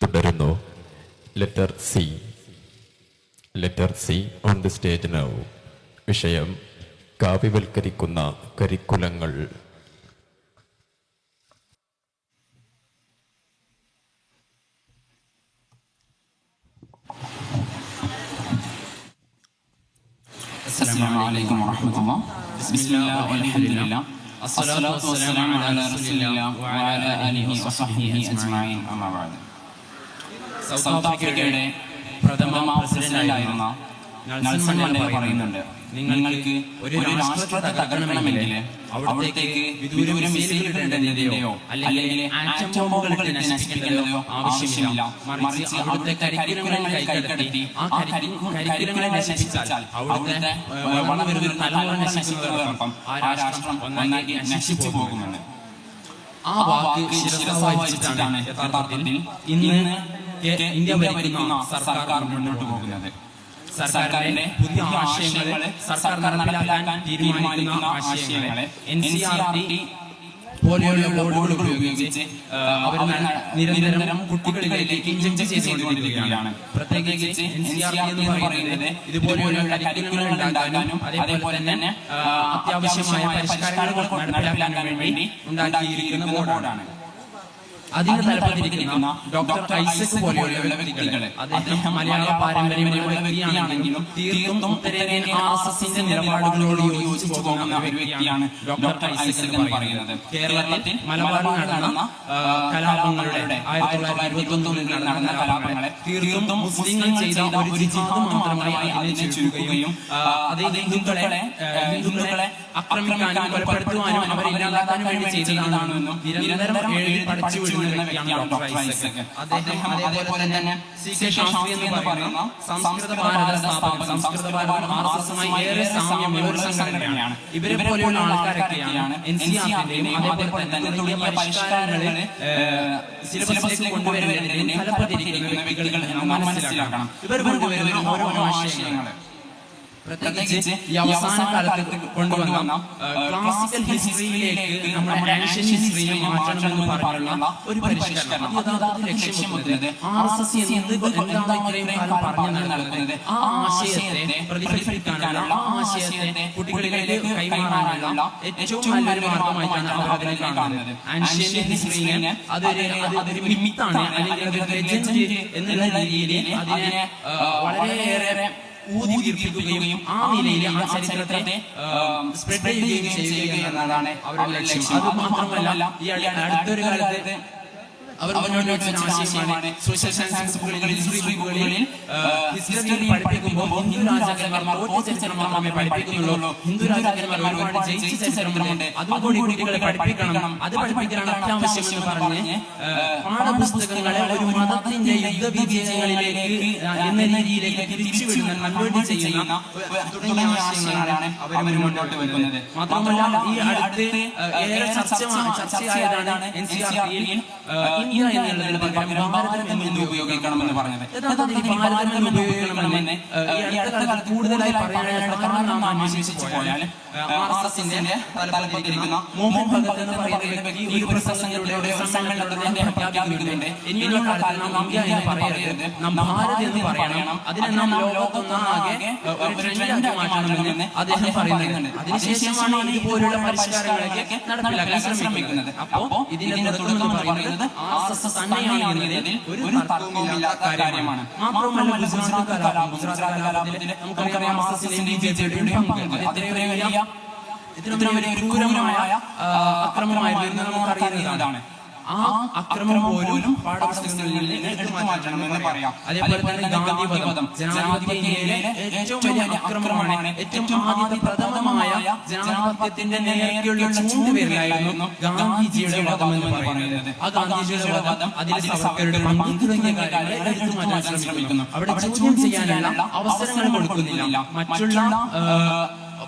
തുടരുന്നു. Letter C on the stage now. വിഷയം കാവ്യവൽക്കരിക്കുന്ന കരിക്കുലങ്ങൾ. السلام عليكم ورحمة الله. بسم الله والحمد لله. الصلاة والسلام على رسول الله وعلى آله وصحبه أجمعين. أما بعد. South ആഫ്രിക്കയുടെ പ്രഥമ പ്രസിഡന്റായിരുന്ന നെൽസൺ മണ്ടേല പറയുന്നുണ്ട്, നിങ്ങൾക്ക് ഒരു രാഷ്ട്രത്തെ തകർക്കണമെങ്കിൽ അവിടത്തേക്ക് വിദൂര മിസൈൽ ഇടേണ്ടതിന്റെയോ അല്ലെങ്കിൽ ആറ്റം ബോംബുകൾ നശിപ്പിക്കേണ്ടതോ ആവശ്യമില്ല. മറിച്ച് അവിടുത്തെ കരിക്കുലങ്ങൾ കൈകടത്തി ആ കരിക്കുലങ്ങളെ നശിപ്പിച്ചാൽ അവിടുത്തെ വളർന്നു തലമുറ നശിക്കുന്നതോടൊപ്പം ആ രാഷ്ട്രം ഒന്നാക്കി നശിച്ചു പോകുമെന്ന്. ആ വാക്ക് ശിരസാവഹിച്ചിട്ടാണ് യഥാർത്ഥത്തിൽ ഇന്ന് ഇന്ത്യ ഭരിക്കുന്ന സർക്കാർ മുന്നോട്ട് പോകുന്നത്. സർക്കാരിന്റെ പുതിയ ആശയങ്ങളെ സർക്കാർ നടപ്പിലാക്കാൻ തീരുമാനിക്കുന്ന ആശയങ്ങളെ NCERT പോലെയുള്ള ബോർഡുകൾ ഉപയോഗിച്ച് അവർ നിരന്തരം കുട്ടികളിലേക്ക് ഇഞ്ചക്ട് ചെയ്തുകൊണ്ടിരിക്കുകയാണ്. പ്രത്യേകിച്ച് NCERT എന്ന് പറയുന്നത് ഇതുപോലെയുള്ള കരിക്കുലങ്ങൾ ഉണ്ടാക്കാനും അതേപോലെ തന്നെ അത്യാവശ്യമായ പരിഷ്കാരങ്ങൾ നടപ്പിലാക്കാൻ വേണ്ടി ഉണ്ടാക്കിയിരിക്കുന്ന ബോർഡാണ്. അതിന് തലപ്പത്തിരിക്കുന്ന ഡോക്ടർ ഐസക് പോലെയുള്ള വ്യക്തികളെ, അദ്ദേഹം മലയാള പാരമ്പര്യമുള്ള വ്യക്തിയാണെങ്കിലും തീർത്തും ഉത്തരേന്ത്യൻ RSSന്റെ നിലപാടുകളോട് യോജിച്ചു പോകുന്ന ഒരു വ്യക്തിയാണ് ഡോക്ടർ ഐസക് എന്ന് പറയുന്നത്. കേരളത്തിൽ മലബാറിൽ നടന്ന കലാപങ്ങളുടെ 1921 നടന്ന കലാപങ്ങളെ തീർത്തും മുസ്ലിങ്ങൾ ചെയ്ത ഒരു ജിഹാദ് മാത്രമായി അതിനെ ചുരുക്കുകയും അത് ഹിന്ദുക്കളെ ആക്രമിക്കാനും കൊലപ്പെടുത്തുവാനും അവരെ ഇല്ലാതാക്കാനും വേണ്ടി ചെയ്തതാണെന്നും നിരന്തരം പഠിച്ചു വിടുന്ന വ്യക്തിയാണ് ഡോക്ടർ ഐസക്. അദ്ദേഹം അതേപോലെ തന്നെ CK ശാസ്ത്രി എന്ന് പറയുന്ന സംസ്കൃത ഭാരത സ്ഥാപകൻ, സംസ്കൃത ഭാരതം RSSമായി ഏറെ സാമ്യമുള്ള ഒരു സംഘടനയാണ്. ഇവരെ പോലെയുള്ള ആൾക്കാരൊക്കെയാണ് NCERTന്റെയും അതേപോലെ തന്നെ തുടങ്ങിയ പരിഷ്കാരങ്ങളെ സിലബസിലേക്ക് കൊണ്ടുവരുന്നതിന് ഫലപ്രദമായിരിക്കുന്ന വ്യക്തികൾ എന്ന് മനസ്സിലാക്കണം. ഇവർ കൊണ്ടുവരുന്ന ഓരോ ആശയങ്ങൾ പ്രത്യേകിച്ച് ഈ അവസാന കാലത്ത് കൊണ്ടുവന്ന ക്ലാസിക്കൽ ഹിസ്റ്ററിയിലേക്ക് നമ്മുടെ ആൻഷ്യന്റ് ഹിസ്റ്ററിയെ മാറ്റണമെന്ന് പറഞ്ഞുള്ള ഒരു പരിഷ്കരണം ലക്ഷ്യമിടുന്നത് RSS എന്താണ് ഇത്രയും കാലം പറഞ്ഞു നടക്കുന്നത് ആ ആശയത്തെ പ്രതിഫലിപ്പിക്കാനുള്ള, ആ ആശയത്തെ കുട്ടികളിലേക്ക് കൈമാറാനുള്ള ഏറ്റവും നല്ലൊരു മാർഗമായിട്ടാണ് അവർ അതിനെ കാണുന്നത്. ആൻഷ്യന്റ് ഹിസ്റ്ററിനെ അതൊരു മിത്താണ് അല്ലെങ്കിൽ അതൊരു ലെജൻഡ് എന്നുള്ള രീതിയിൽ അതിനെ വളരെയേറെ ഊതിയിരിക്കുകയും ആ നിലയിൽ ആ ചരിത്രത്തെ സ്പ്രെഡ് ചെയ്യുകയും എന്നതാണ് അവരുടെ ലക്ഷ്യം. അത് മാത്രമല്ല, ഈ അടുത്തൊരു കാലത്ത് അവർ മുന്നോട്ട് വെച്ച ആശയമാണ് സോഷ്യൽ സയൻസ് ബുക്കുകളിൽ, ഹിസ്റ്ററി ബുക്കുകളിൽ ഹിസ്റ്ററി പഠിപ്പിക്കുമ്പോൾ ഹിന്ദു രാജാക്കന്മാർ തോറ്റ ചരിത്രം മാത്രമേ പഠിപ്പിക്കുന്നുള്ളൂ. ഹിന്ദു രാജാക്കന്മാർ ഒരുപാട് ജയിച്ച ചരിത്രമുണ്ട്, അതുകൂടി കുട്ടികളെ പഠിപ്പിക്കണം. അത് പഠിപ്പിക്കലാണ് അത്യാവശ്യമെന്ന് പറഞ്ഞ് പാഠപുസ്തകങ്ങളെ ഒരു മതത്തിന്റെ യുദ്ധവിജയങ്ങളിലേക്ക് എന്ന രീതിയിലേക്ക് തിരിച്ചുവിടുന്ന, കൺവേർട്ട് ചെയ്യുന്ന തുടങ്ങിയ ആശയങ്ങളാണ് അവർ മുന്നോട്ട് വെക്കുന്നത്. മാത്രമല്ല, ഈ അടുത്ത് ഏറെ ചർച്ചയായതാണ് NCERTയിൽ ഇന്ത്യ എന്നുള്ളതിന് പകരം ഭാരതം എന്ന് ഉപയോഗിക്കണമെന്ന് പറഞ്ഞത്. യഥാർത്ഥത്തിൽ ഭാരതം എന്ന് ഉപയോഗിക്കണമെന്ന് ഈ അടുത്ത കാലത്ത് കൂടുതലായി പറയാനായിട്ട് കാരണം നാം അന്വേഷിച്ചു പോയാൽ RSSന്റെ തലപ്പത്തിരിക്കുന്ന മോഹൻ ഭഗത് എന്ന് പറയുന്ന വ്യക്തി ഒരു പ്രസംഗത്തിലൂടെ പ്രഖ്യാപിക്കുന്നുണ്ട്, ഇനിയുള്ള കാലത്ത് നാം ഇന്ത്യ എന്ന് പറയരുത്, നാം ഭാരത് എന്ന് പറയണം, അതിനെ നാം ലോകത്തൊന്നാകെ ഒരു ട്രെൻഡാക്കി മാറ്റണമെന്ന് അദ്ദേഹം പറയുന്നുണ്ട്. അതിനുശേഷമാണ് ഇതുപോലുള്ള പരിഷ്കാരങ്ങളൊക്കെ നടപ്പിലാക്കാൻ ശ്രമിക്കുന്നത്. അപ്പോ ഇതിന്റെ തുടക്കം എന്ന് പറയുന്നത് RSS തന്നെയാണ് എന്നതിൽ ഒരു തർക്കവുമില്ലാത്ത കാര്യമാണ്. മാത്രമല്ല, ഗുജറാത്ത് കലാപത്തിൽ നമുക്കറിയാം RSSന്റെയും BJPയുടെയും പങ്ക് ഇത്രയും വലിയ ക്രൂരമായ അക്രമമായിരുന്നു നമുക്കറിയുന്നതാണ്. ആ അക്രമം പോലും പാഠപുസ്തകങ്ങളിൽ നിന്ന് എടുത്തു മാറ്റണമെന്ന് പറയാം. അതേപോലെ തന്നെ ഗാന്ധിവധം ജനാധിപത്യ ഇന്ത്യയിലെ ഏറ്റവും വലിയ അക്രമമാണ്. ഏറ്റവും ആദ്യത്തെ പ്രഥമമായ ജനാധിപത്യത്തിന്റെ നേരെയുള്ള ചൂണ്ടുപേരിലായിരുന്നു ഗാന്ധിജിയുടെ വധം എന്ന് പറയുന്നത്. ആ ഗാന്ധിജിയുടെ വധം, അതിലെ സവർക്കറുടെ പങ്ക് തുടങ്ങിയ കാര്യങ്ങളെ എടുത്തു മാറ്റാൻ ശ്രമിക്കുന്നു. അവിടെ ചോദ്യം ചെയ്യാനുള്ള അവസരങ്ങൾ കൊടുക്കുന്നില്ല. മറ്റുള്ള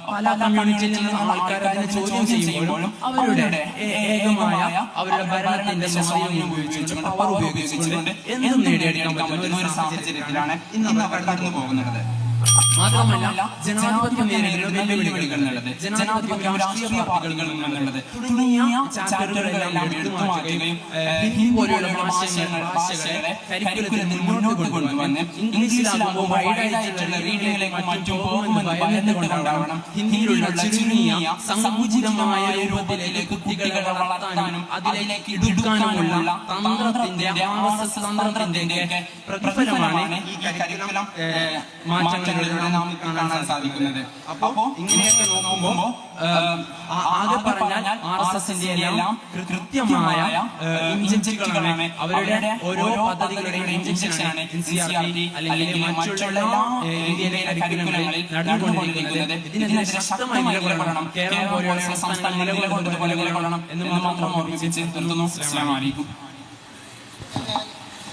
പല കമ്മ്യൂണിറ്റിയിൽ നിന്നുള്ള ആൾക്കാർ അതിനെ ചോദ്യം ചെയ്യുമ്പോഴും അവരുടെ ഏകമായ അവരുടെ ഭരണത്തിന്റെ സ്വാധീനം ഉപയോഗിച്ചുകൊണ്ട്, പവർ ഉപയോഗിച്ചുകൊണ്ട് എന്തും നേടിയെടുക്കാൻ പറ്റുന്ന ഒരു സാഹചര്യത്തിലാണ് ഇന്ന് അവർ കടന്നു പോകുന്നത്. മാത്രമല്ല ജനാധിപത്യം നേരിടുന്ന വെല്ലുവിളികൾ എന്നുള്ളത്, ജനാധിപത്യം രാഷ്ട്രീയ പാർട്ടികളിൽ നിന്നുള്ളത് തുടങ്ങിയ ചാപ്റ്ററുകളെല്ലാം എടുത്തു മാറ്റുകയും ഹിന്ദി പോലെയുള്ള ഭാഷകളെ കരിക്കുലത്തിൽ മുന്നോട്ട് കൊണ്ടുവന്ന് ഇംഗ്ലീഷിലാകുമ്പോൾ വൈഡായിട്ടുള്ള റീഡിങ്ങിലേക്കും മറ്റും പോകുമെന്ന് ഭയന്നുകൊണ്ടാവണം ഹിന്ദിയിലുള്ള ചുരുങ്ങിയ സങ്കുചിതമായ രൂപത്തിലേക്ക് കുട്ടികളെ വളർത്താനും അതിലേക്ക് ഇടുക്കാനുമുള്ള തന്ത്രത്തിന്റെ പ്രതിഫലമാണ് ഈ കരിക്കുലം മാറ്റങ്ങളിലൂടെ നാം കാണാൻ സാധിക്കുന്നത്. അപ്പോ ഇങ്ങനെയൊക്കെ നോക്കുമ്പോൾ ആകെ പറഞ്ഞാൽ RSSന്റെ എല്ലാം കൃത്യമായ ഇഞ്ചക്ഷനുകളാണ്, അവരുടെ ഓരോ പദ്ധതികളുടെയും ഇഞ്ചക്ഷനാണ് NCERT അല്ലെങ്കിൽ മറ്റുള്ള ഇന്ത്യയിലെ കരിക്കുലങ്ങളിൽ നടന്നുകൊണ്ടിരിക്കുന്നത്. ഇതിനെതിരെ ശക്തമായി നിലകൊള്ളണം, കേരളം പോലെയുള്ള സംസ്ഥാനം നിലകൊള്ളണം എന്ന് മാത്രം ഓർമ്മിപ്പിച്ച് നിർത്തുന്നു. അസ്സലാമു അലൈക്കും.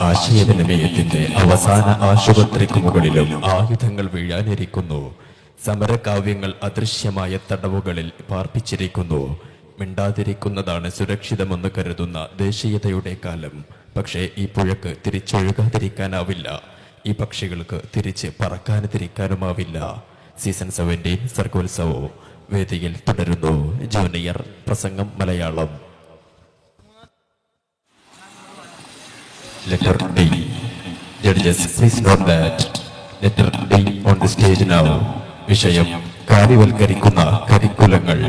ആശയവിനിമയത്തിന്റെ അവസാന ആശുപത്രിക്ക് മുകളിലും ആയുധങ്ങൾ വീഴാനിരിക്കുന്നു. സമരകാവ്യങ്ങൾ അദൃശ്യമായ തടവുകളിൽ പാർപ്പിച്ചിരിക്കുന്നു. മിണ്ടാതിരിക്കുന്നതാണ് സുരക്ഷിതമെന്ന് കരുതുന്ന ദേശീയതയുടെ കാലം. പക്ഷേ ഈ പുഴക്ക് തിരിച്ചൊഴുകാതിരിക്കാനാവില്ല. ഈ പക്ഷികൾക്ക് തിരിച്ച് പറക്കാതിരിക്കാനുമാവില്ല. സീസൺ 17 സർഗോത്സവം വേദിയിൽ തുടരുന്നു. ജൂനിയർ പ്രസംഗം Malayalam. Letter D. Judges, please note that letter D on the stage now. വിഷയം കാര്യവൽക്കരിക്കുന്ന കരിക്കുലങ്ങൾ.